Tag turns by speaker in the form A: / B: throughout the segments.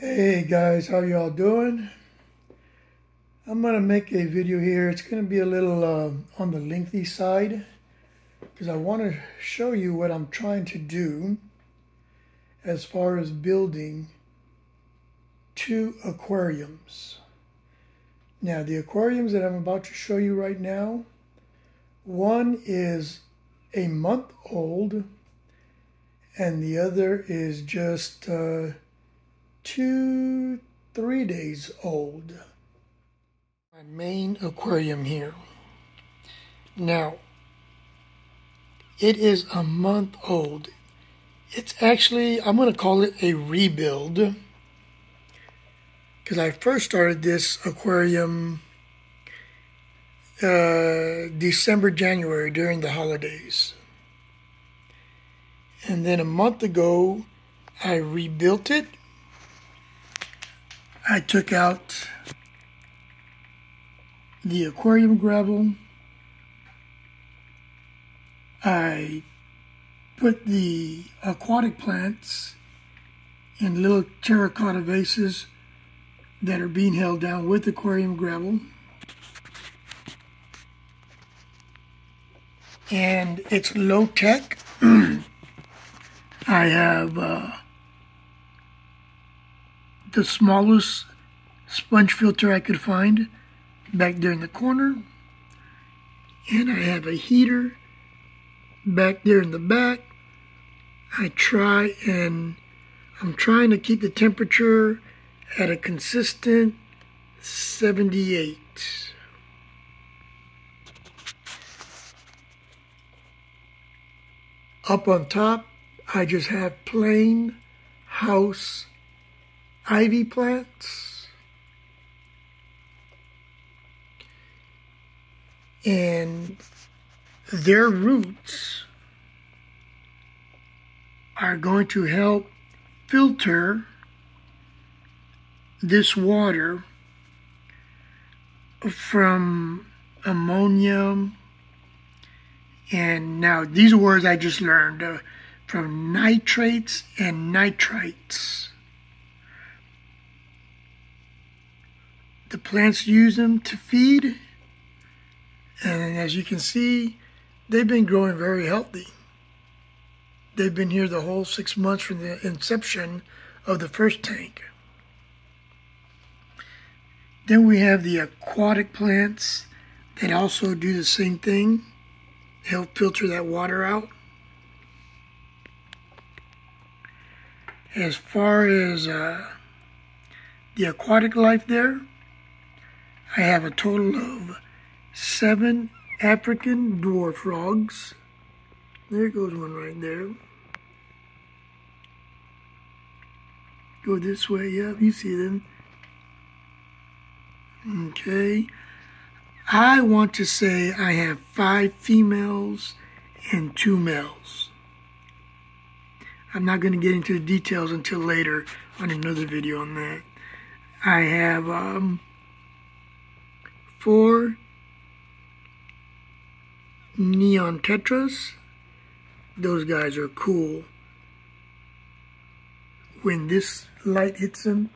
A: Hey guys, how y'all doing? I'm gonna make a video here. It's gonna be a little on the lengthy side because I want to show you what I'm trying to do as far as building 2 aquariums. Now the aquariums that I'm about to show you right now, one is a month old and the other is just 2-3 days old. My main aquarium here. Now, it is a month old. It's actually, I'm going to call it a rebuild, because I first started this aquarium December, January during the holidays. And then a month ago, I rebuilt it. I took out the aquarium gravel. I put the aquatic plants in little terracotta vases that are being held down with aquarium gravel. And it's low tech. I have the smallest sponge filter I could find back there in the corner, and I have a heater back there in the back. I'm trying to keep the temperature at a consistent 78. Up on top, I just have plain house ivy plants, and their roots are going to help filter this water from ammonia, and now these are words I just learned, from nitrates and nitrites. The plants use them to feed, and as you can see, they've been growing very healthy. They've been here the whole 6 months from the inception of the first tank. Then we have the aquatic plants that also do the same thing, help filter that water out. As far as the aquatic life there, I have a total of 7 African dwarf frogs. There goes one right there. Go this way, yep, you see them. Okay. I want to say I have 5 females and 2 males. I'm not going to get into the details until later on another video on that. I have 4 neon tetras. Those guys are cool. When this light hits them,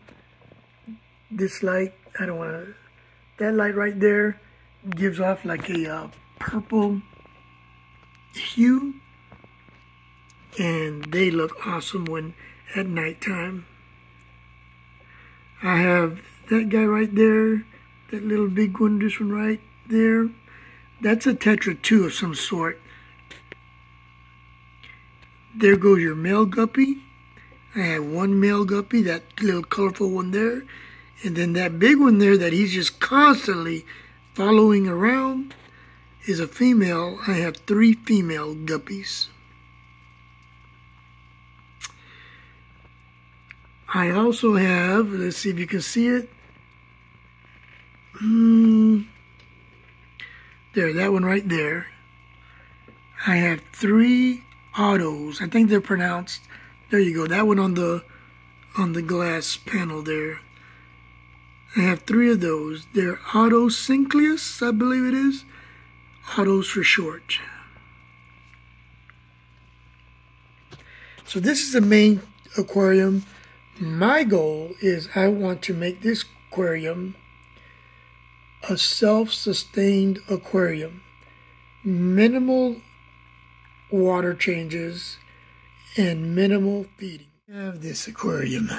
A: this light, that light right there gives off like a purple hue, and they look awesome when at nighttime. I have that guy right there, that little big one, this one right there. That's a tetra 2 of some sort. There goes your male guppy. I have 1 male guppy, that little colorful one there. And then that big one there that he's just constantly following around is a female. I have 3 female guppies. I also have, let's see if you can see it. There, that one right there. I have 3 autos. I think they're pronounced. There you go. That one on the glass panel there. I have 3 of those. They're Autosynclius, I believe it is. Autos for short. So this is the main aquarium. My goal is I want to make this aquarium a self-sustained aquarium. Minimal water changes and minimal feeding. I have this aquarium.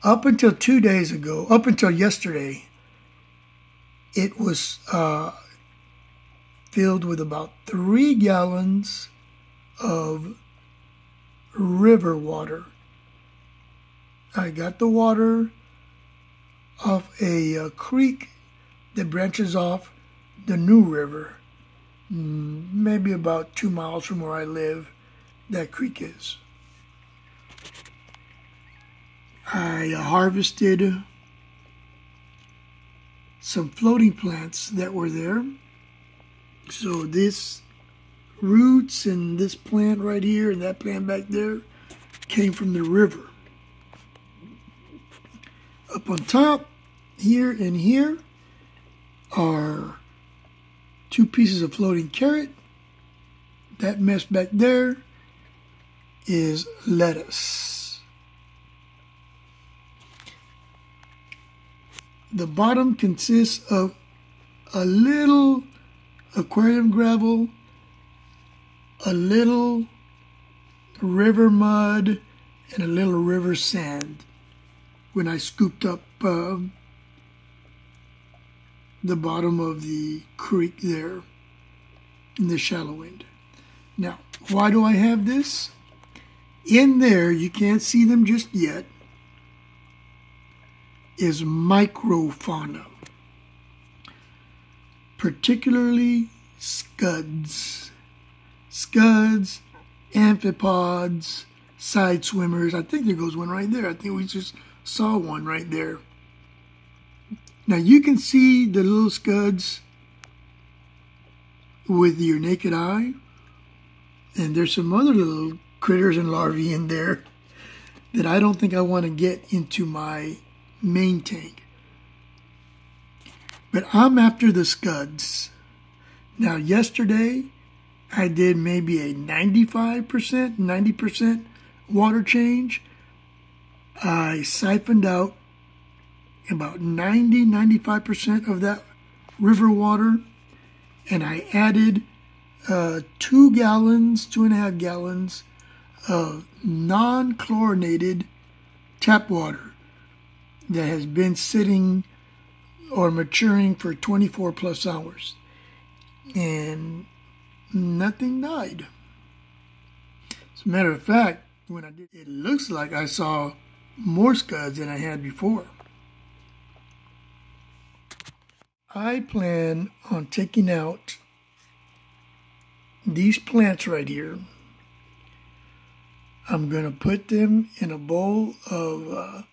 A: Up until 2 days ago, up until yesterday, it was filled with about 3 gallons of river water. I got the water off a creek that branches off the New River, maybe about 2 miles from where I live, that creek is. I harvested some floating plants that were there. So this roots and this plant right here and that plant back there came from the river. Up on top, here and here, are 2 pieces of floating carrot. That mess back there is lettuce. The bottom consists of a little aquarium gravel, a little river mud, and a little river sand when I scooped up the bottom of the creek there in the shallow end. Now, why do I have this? In there, you can't see them just yet, is microfauna, particularly SCUDS. SCUDS, amphipods, side swimmers. I think there goes one right there. I think we just saw one right there. Now you can see the little SCUDS with your naked eye. And there's some other little critters and larvae in there that I don't think I want to get into my main tank. But I'm after the SCUDS. Now yesterday I did maybe a 95%, 90% water change. I siphoned out about 90-95% of that river water, and I added 2 gallons, 2.5 gallons of non-chlorinated tap water that has been sitting or maturing for 24 plus hours, and nothing died. As a matter of fact, when I did, it looks like I saw more SCUDS than I had before. I plan on taking out these plants right here. I'm going to put them in a bowl of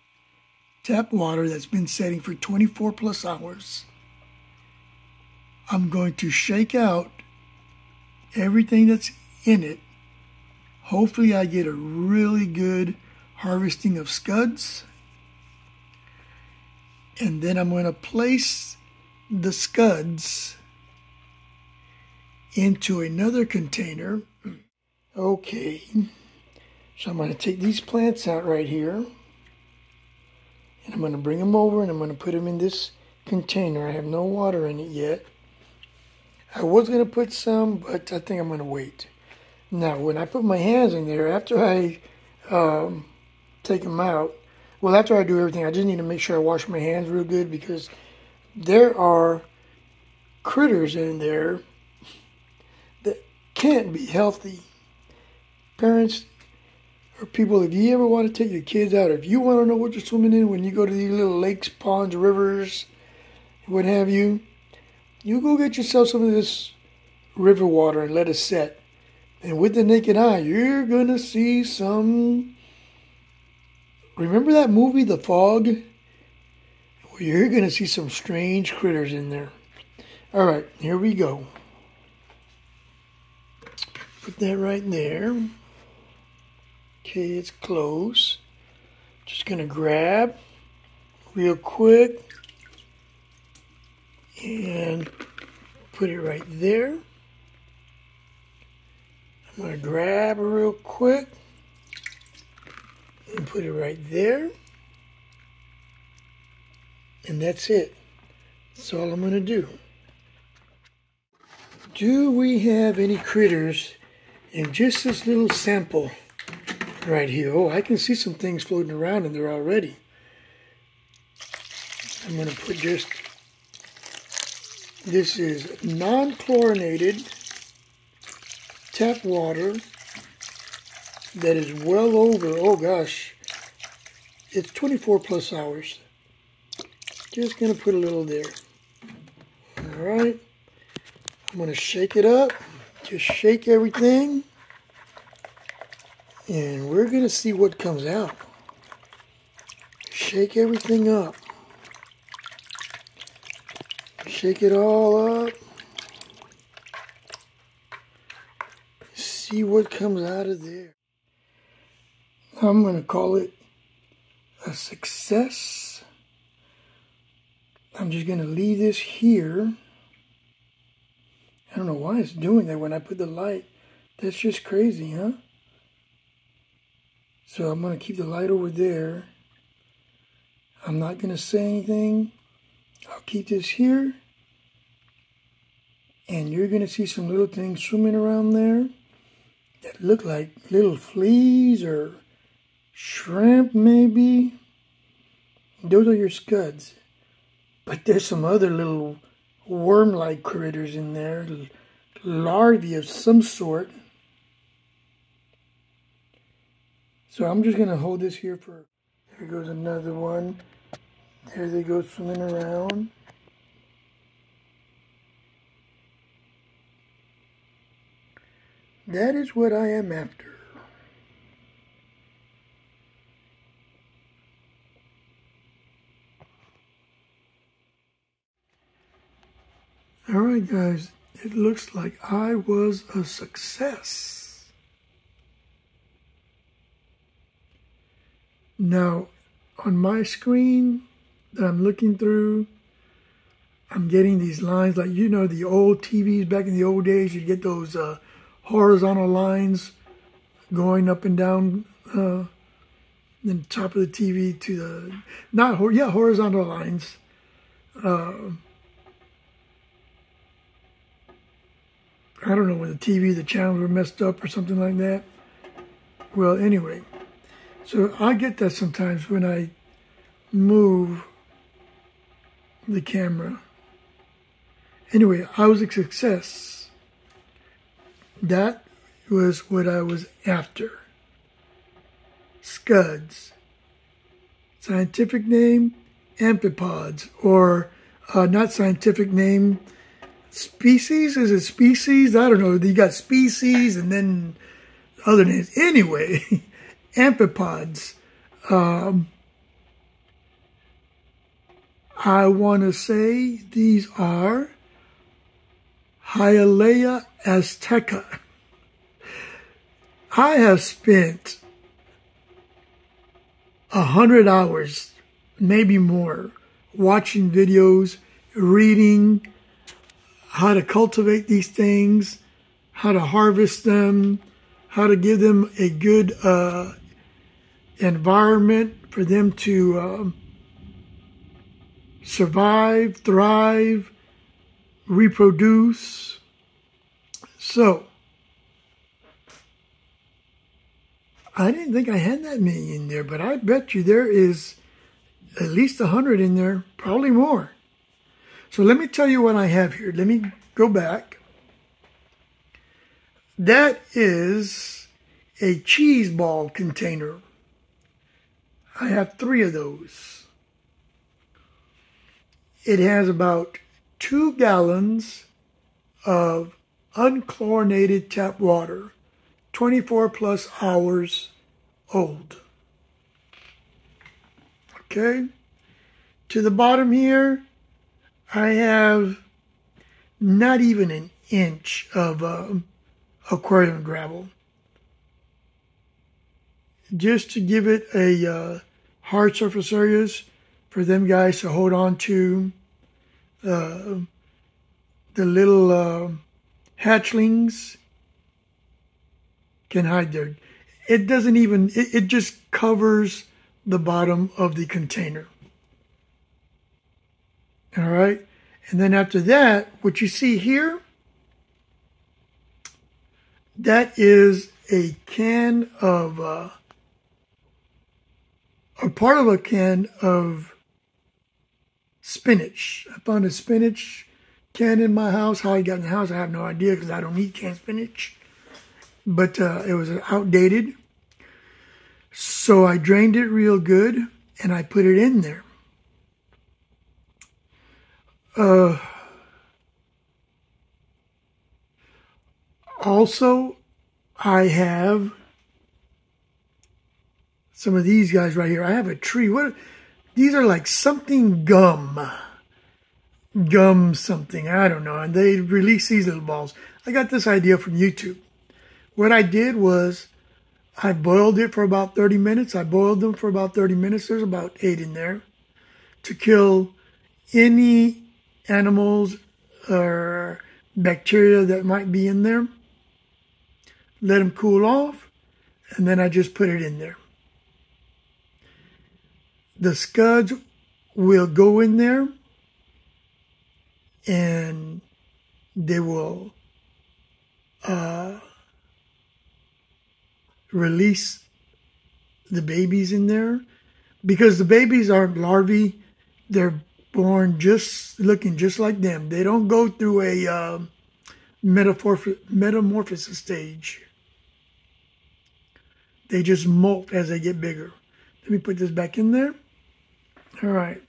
A: tap water that's been setting for 24 plus hours. I'm going to shake out everything that's in it. Hopefully I get a really good harvesting of SCUDS. And then I'm going to place the SCUDS into another container. Okay, so I'm going to take these plants out right here, and I'm going to bring them over and I'm going to put them in this container. I have no water in it yet. I was going to put some, but I think I'm going to wait. Now, when I put my hands in there, after I take them out, well, after I do everything, I just need to make sure I wash my hands real good, because there are critters in there that can't be healthy. Parents or people, if you ever want to take your kids out, or if you want to know what you're swimming in when you go to these little lakes, ponds, rivers, what have you, you go get yourself some of this river water and let it set. And with the naked eye, you're going to see some... Remember that movie, The Fog? Well, you're going to see some strange critters in there. All right, here we go. Put that right there. Okay, it's close. Just going to grab real quick and put it right there. I'm going to grab real quick And put it right there. And that's it. That's all I'm going to do. Do we have any critters in just this little sample right here? Oh, I can see some things floating around in there already. I'm going to put just, this is non-chlorinated tap water that is well over, oh gosh, it's 24 plus hours. Just going to put a little there. All right. I'm going to shake it up. Just shake everything. And we're going to see what comes out. Shake everything up. Shake it all up. See what comes out of there. I'm going to call it a success. I'm just going to leave this here. I don't know why it's doing that when I put the light. That's just crazy, huh? So I'm going to keep the light over there. I'm not going to say anything. I'll keep this here. And you're going to see some little things swimming around there that look like little fleas or shrimp maybe. Those are your SCUDS. But there's some other little worm-like critters in there, larvae of some sort. So I'm just going to hold this here for, there goes another one. There they go swimming around. That is what I am after. Alright guys, it looks like I was a success. Now, on my screen that I'm looking through, I'm getting these lines like, you know, the old TVs back in the old days, you'd get those horizontal lines going up and down the top of the TV to the, horizontal lines. I don't know when the channels were messed up or something like that. Well, anyway, so I get that sometimes when I move the camera. Anyway, I was a success. That was what I was after. SCUDS. Scientific name, amphipods, or not scientific name, species? Is it species? I don't know. You got species and then other names. Anyway, amphipods. I want to say these are Hyalea azteca. I have spent 100 hours, maybe more, watching videos, reading how to cultivate these things, how to harvest them, how to give them a good environment for them to survive, thrive, reproduce. So, I didn't think I had that many in there, but I bet you there is at least 100 in there, probably more. So let me tell you what I have here. Let me go back. That is a cheese ball container. I have 3 of those. It has about 2 gallons of unchlorinated tap water, 24 plus hours old. Okay. To the bottom here, I have not even an inch of aquarium gravel. Just to give it a hard surface areas for them guys to hold on to. The little hatchlings can hide there. it doesn't even, it just covers the bottom of the container. All right. And then after that, what you see here, that is a can of, a part of a can of spinach. I found a spinach can in my house. How I got in the house, I have no idea because I don't eat canned spinach. But it was outdated. So I drained it real good and I put it in there. Also, I have some of these guys right here. I have a tree. These are like something gum something, I don't know. And they release these little balls. I got this idea from YouTube. What I did was I boiled it for about 30 minutes. I boiled them for about 30 minutes. There's about 8 in there to kill any animals or bacteria that might be in there. Let them cool off, and then I just put it in there. The SCUDS will go in there and they will release the babies in there, because the babies aren't larvae. They're born just looking just like them. They don't go through a metamorphosis stage. They just molt as they get bigger. Let me put this back in there. All right.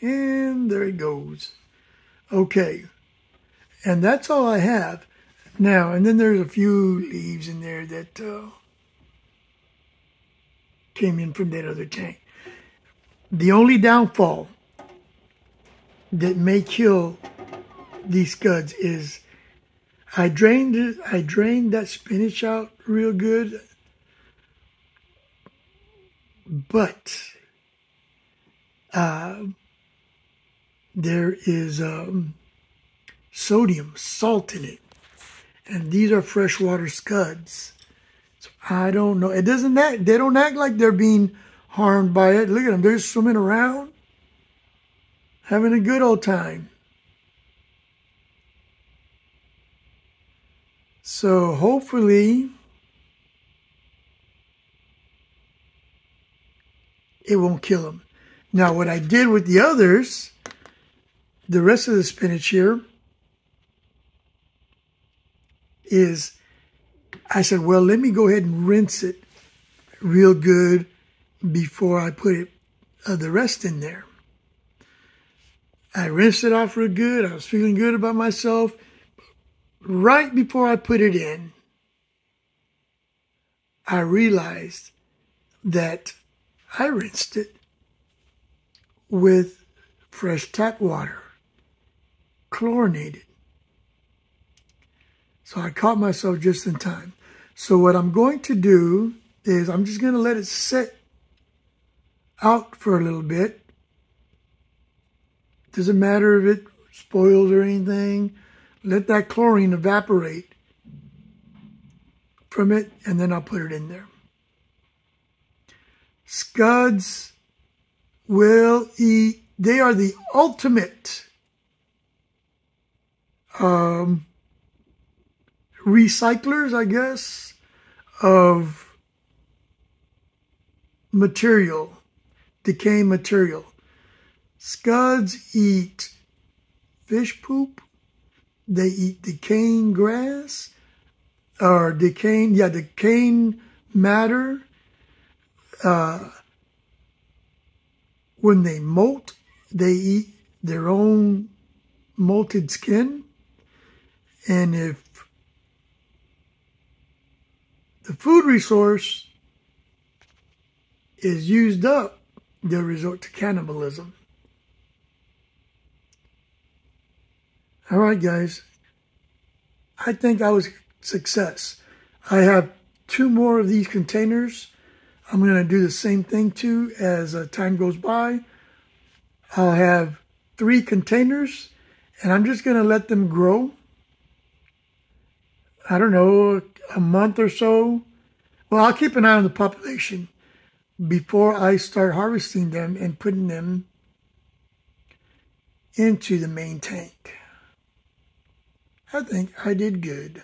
A: And there it goes. Okay. And that's all I have. Now, and then there's a few leaves in there that came in from that other tank. The only downfall that may kill these SCUDS is I drained that spinach out real good, but there is sodium, salt in it, and these are freshwater SCUDS. So I don't know. It doesn't act. They don't act like they're being harmed by it. Look at them. They're swimming around, having a good old time. So hopefully it won't kill them. Now what I did with the others, the rest of the spinach here, is I said, well, let me go ahead and rinse it real good before I put the rest in there. I rinsed it off real good. I was feeling good about myself. Right before I put it in, I realized that I rinsed it with fresh tap water, chlorinated. So I caught myself just in time. So what I'm going to do is I'm just going to let it sit out for a little bit. Doesn't matter if it spoils or anything. Let that chlorine evaporate from it, and then I'll put it in there. SCUDS will eat. They are the ultimate recyclers, I guess, of material, decaying material. SCUDS eat fish poop. They eat decaying grass, or decaying matter. When they molt, they eat their own molted skin. And if the food resource is used up, they'll resort to cannibalism. All right, guys. I think I was a success. I have 2 more of these containers. I'm going to do the same thing too as time goes by. I'll have 3 containers, and I'm just going to let them grow. I don't know, a month or so. Well, I'll keep an eye on the population before I start harvesting them and putting them into the main tank. I think I did good.